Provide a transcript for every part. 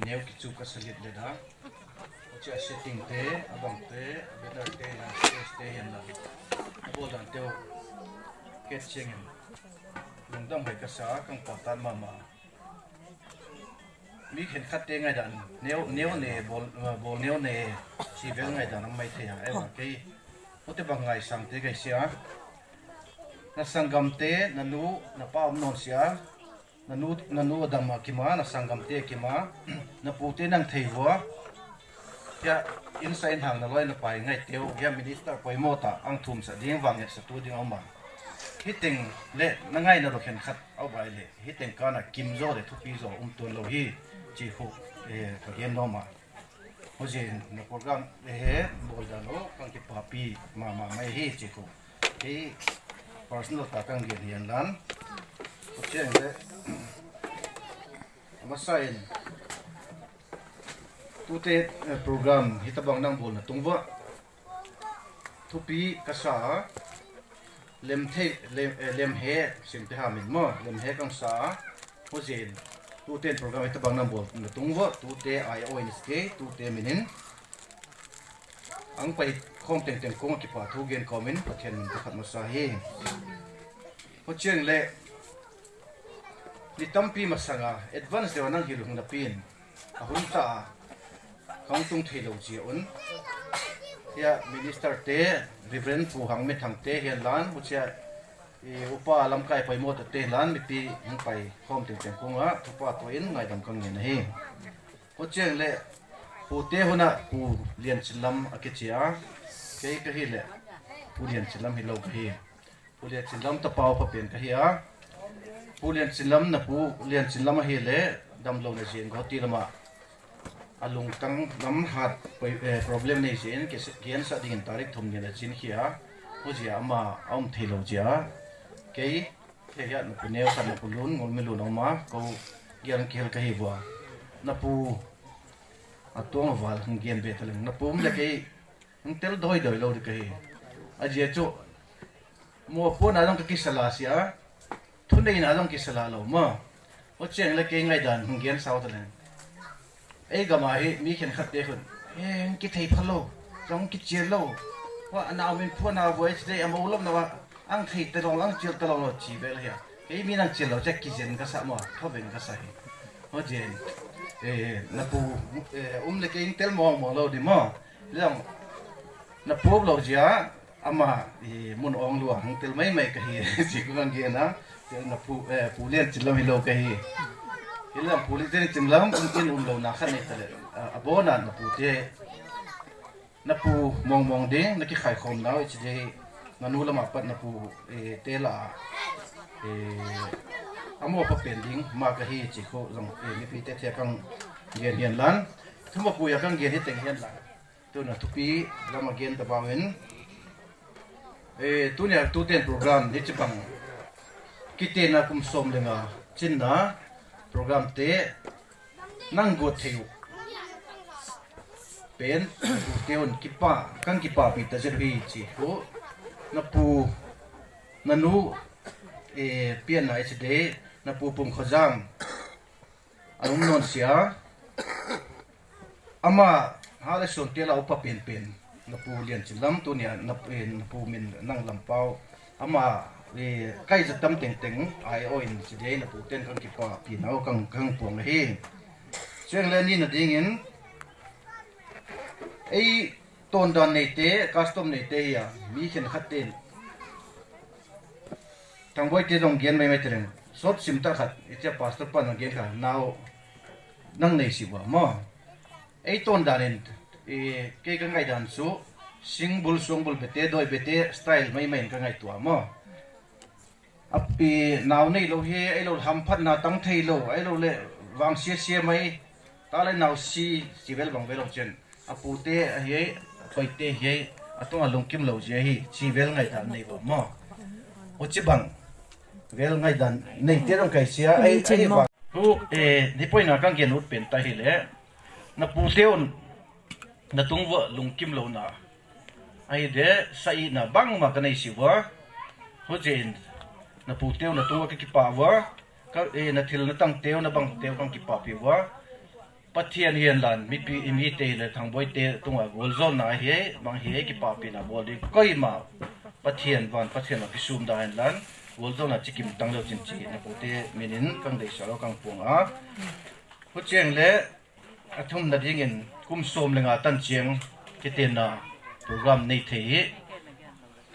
neu ki chu ka salit le da cha setting te abang te weather te na stay yan la abo dan teo ket cheng lung dam bai ka sa kang patan mama mi khen khat te ngai dan neu ne bol neu ne si vel ngai dan mai the ya ai wa ke ote bang ngai sang te kai sia na sangam te nanu na pa om non sia nanu dam kima na sangam te kima na pute nang theiwa ya insign hang na loi na pai ngai teu ya minister poimota ang thum sa ding wang sa tu ding oma hitting le na ngai na ro khen khat au bai le hitting kana kim zo le thu pi zo ton lo hi chi hu ka gen no ma ho je na program he bol da lo kang ki papi ma mai hi chi hu he personal ta kang gen yan lan ho chen le ma sain tute program hitabang nang bol na tungwa thupi kasa lem he sim te ha min mo lem he kang sa ho jen tute program hitabang nang bol na tungwa tute ai oi ni ske tute minin ang pai khom teng kong ki pa thu gen comment pathen min khat ma sa he ho chen le ni tampi masanga advance dewa nang hilung na pin ahun ta kang tung thelo chi on ya minister te reverend pu hang me thang te hian lan bucha upa lam kai pai mo te lan mi pi hang pai khom te cheng konga thupa to in ngai dam kang ne hi ho cheng le pu te hona pu lian chilam akechia ke ka hi le pu lian chilam hi lo ka hi pu lian chilam ta pau pa pen ka hi a pu lian chilam na pu lian chilam hi le dam lo na jin go ti lama alung tang lam hat problem nei sin ke kian sa ding tarik thum ne la chin khia hojia ama om thilo ja ke he ya no neu kan no lun ngol melu no ma ko gian kel ka hi bwa na pu atong wal hung gian be thaleng na pum le ke hung tel doi lo de ke a je chu mo po na long ka kisala sia thunei na long kisala lo ma ho cheng le ke ngai dan hung gian sau thaleng ei gama hi mi khen khat te khun ki thei phalo jong ki chiel lo wa anaw min phu na voice de amo lom na wa ang thei te long ang chiel te long lo chi vel ya ke mi nang chiel lo chek ki jen ka sa mo tho ben ka sa hi ho jen na pu le ke tel mo lo di mo long na pu lo ja ama mun ong lu ang tel mai ka hi chi ku ngang ge na na pu len chi lo hi lo ka hi ilang pulitin timlam in lo na khan ni tale abona na pute na pu mong ding na ki khai khom naw chi de nganu lama pat na pu tela amo pa pending ma ka hi chi ko long ni pi te kang gen lan thuma pu ya kang gen hi teng hian lan tu na thupi lama gen ta bawen tu nya tu ten program ni chi bang kite na kum som lenga chin na program te nang go theu pen teon kipa kan kipa pi ta jer hi chi ko na pu nanu pian na hd na pu pum khojam anum non sia ama hala son te la upa pen na pu lian chilam tu nia na pu min nang lampau ama kai za tam teng ai oin chi de na pu ten kan ki pa pi nau kang pong hi cheng le ni na ding in ei ton dan nei te custom nei te ya mi khen khat ten tang boi te dong gen mai tereng sot sim ta khat icha pastor pan gen kha nau nang nei si wa mo ei ton dan en ke ka ngai dan su sing bul song bul bete doi bete style mai ka ngai tua mo api naw nei lo he ai lo ham phat na tang thei lo ai lo le wang sia mai ta le naw si vel bang vel chen apu te he khoi te he atong alung kim lo je hi chi vel ngai ta nei bo mo o chi bang vel ngai dan nei te rong kai sia ai bang tu ni poi na kang gen ut pen ta hi le na pu teon na tungwa lung kim lo na ai de sai na bang ma ka nei si wa ho jen na pu teu na tungwa ki pa wa ka na thil na tang teu na bang teu kang ki pa pi wa ปัทเทียนเฮียนลันมีเตเลยทางบอยเตตรงกอลโซนนาเฮบางเฮกิปาปินาบอลดีก้อยมาปัทเทียนวันปัทเทียนมาพิสูมได้ลันกอลโซนาจิกิมตังเลจินจีนะปุเตมินินกังเดชาโลกังปวงอ่ะพุเจียงเละอาทุ่มนัดยิงกุมโซมเลงาตันเจียงกิเตนาโปรแกรมในเท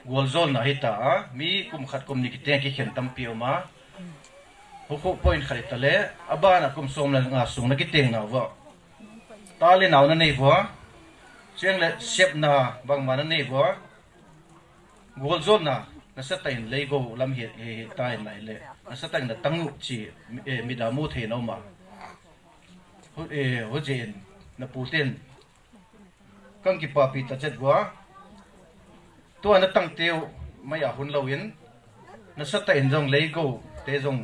กอลโซนาฮิตามีกุมขัดกุมนิกิเตงกิเขียนตัมเปียวมาหุกพอยน์ขลิตเละอาบานะกุมโซมเลงาสุงนักกิเตงนาวะตาเลนาวนั่นเองวะเชียงเละเชฟนาบางมานั่นเองวะกอลโซนานัสตัยเลยกูลำเหตุตายไหนเลยนัสตัยนัตั้งจีมีดามูเทนออกมาหัวเจนนับปูเต้นกังกิปาปีตัดเจ็ดวะตัวนัตั้งเตียวไม่อยากหุ่นเราเห็นนัสตัยจงเลยกูเตจง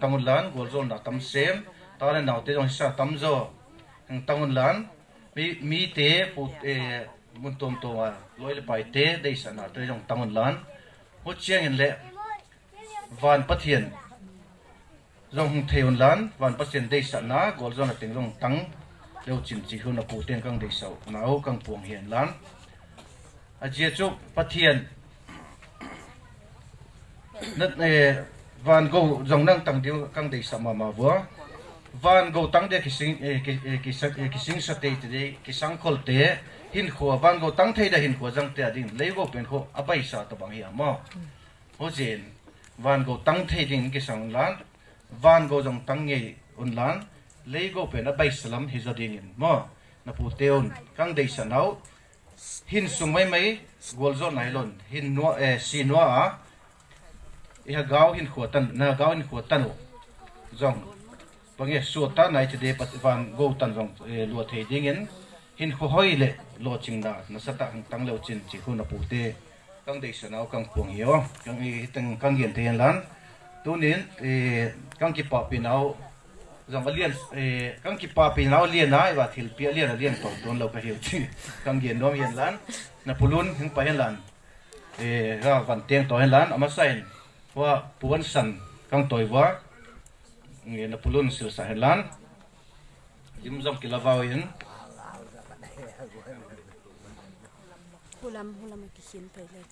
ตั้งหุ่นล้านกอลโซนาตั้มเซมตาเลนาวเตจงชาตั้มโจตั้งหุ่นล้านมีเตปูมุนตมตัวลอยไปเตได้สนาเตจงตั้งหุ่นล้านหัวเชียงเห็นเละวันปัทเทียนจงเทวันล้านวันปัทเทียนได้สนากอลโซนาติงจงตั้งเร็วจินจีหุ่นปูเตียนกังได้สาวหนาวกังปวงเห็นล้านอาเจียจุปัทเทียนนั่นวันกูจงนั่งตั้งเดียวกังได้สมามาวัววันกูตั้งเดียวกิสิงสเตย์เดย์กิสังคอลเตะหินขัววันกูตั้งเทได้หินขัวจังเตะดิ่งเลยกูเป็นขัวอภัยสาตบางอย่างมั้งหัวเจนวันกูตั้งเทดิ่งกิสังล้านวันกูจงตั้งเงยอุ่นล้านเลยกูเป็นอภัยสลัมฮิจดิ่งมั้งนับพูดเตียนกังได้สนาวหินสุ่มไม่กอลโซนไหนล้นหินนัวซีนัวอีกาวหินขัวตันน่ะกาวหินขัวตันจงบางอย่างสุดท้ายในที่เดปัจจุบันกูตันจงลัวเทดิ่งหินขัวห้อยเละลัวจิงดานัสตะตั้งเลวจินจีหุ่นนับพูดเตกังได้สนาวกังปวงเหี้ยวกังตั้งกังเย็นเทียนล้านตัวนี้กังกิปาปีนเอาจงเลียนกังกิปาปีนเอาเลียนนะว่าทิลเปียเลียนต่อโดนเราไปเหี้ยวจีกังเย็นน้อมเย็นล้านนับพูลุนถึงไปเห็นล้านก็วันเตียงต่อเห็นล้านเอามาใส่ว่าปวนสันกังต่อยว่าเงินนับพูลุนสื่อสารเห็นล้านยิ้มจงกิลาวาวินฮูลามกิชินไปเลย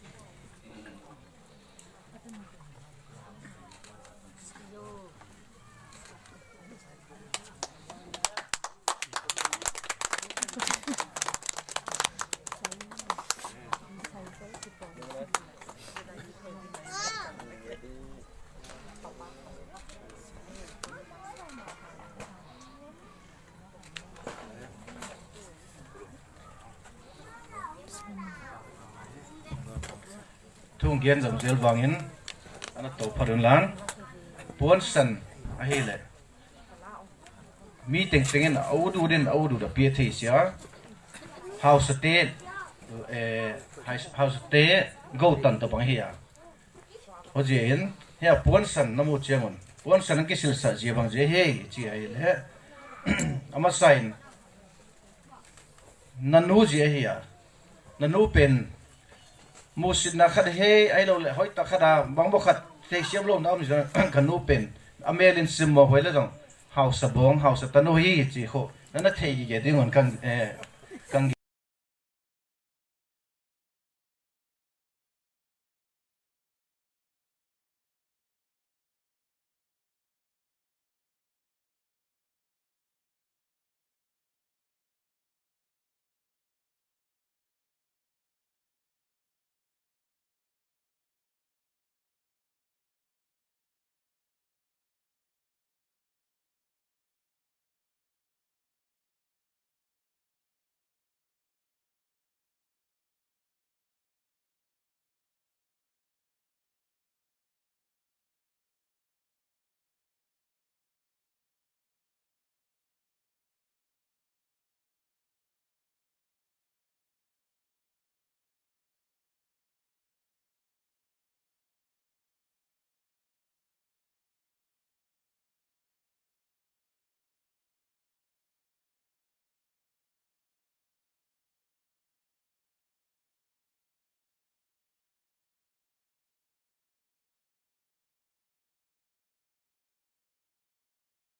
ทุ่งเกียนจงเซลวังอินอันนั้นตัวพรุนล้านปวนสันอะเฮเลยมีเต็งเงินเอาดูเดเปียทีเสีย House State House State กูตันตัวบังเฮียโอเจนเฮียปวนสันน้ำมูเชียงมันปวนสันนั่นกิสิลสัจเจียบังเจเฮจีไอเลยอามาใส่นันนูเจียเฮียนันนูเป็นมูสินาขัดเฮไอเราเลยหอยตาขัดบางบุคคลเทเชียมลมน้ำมันขันนูเป็นอเมรินซิมมาหอยแล้วจัง House บง House ตันนูฮีจีโคนั่นน่ะเทยี่เดียงเหมือนกัน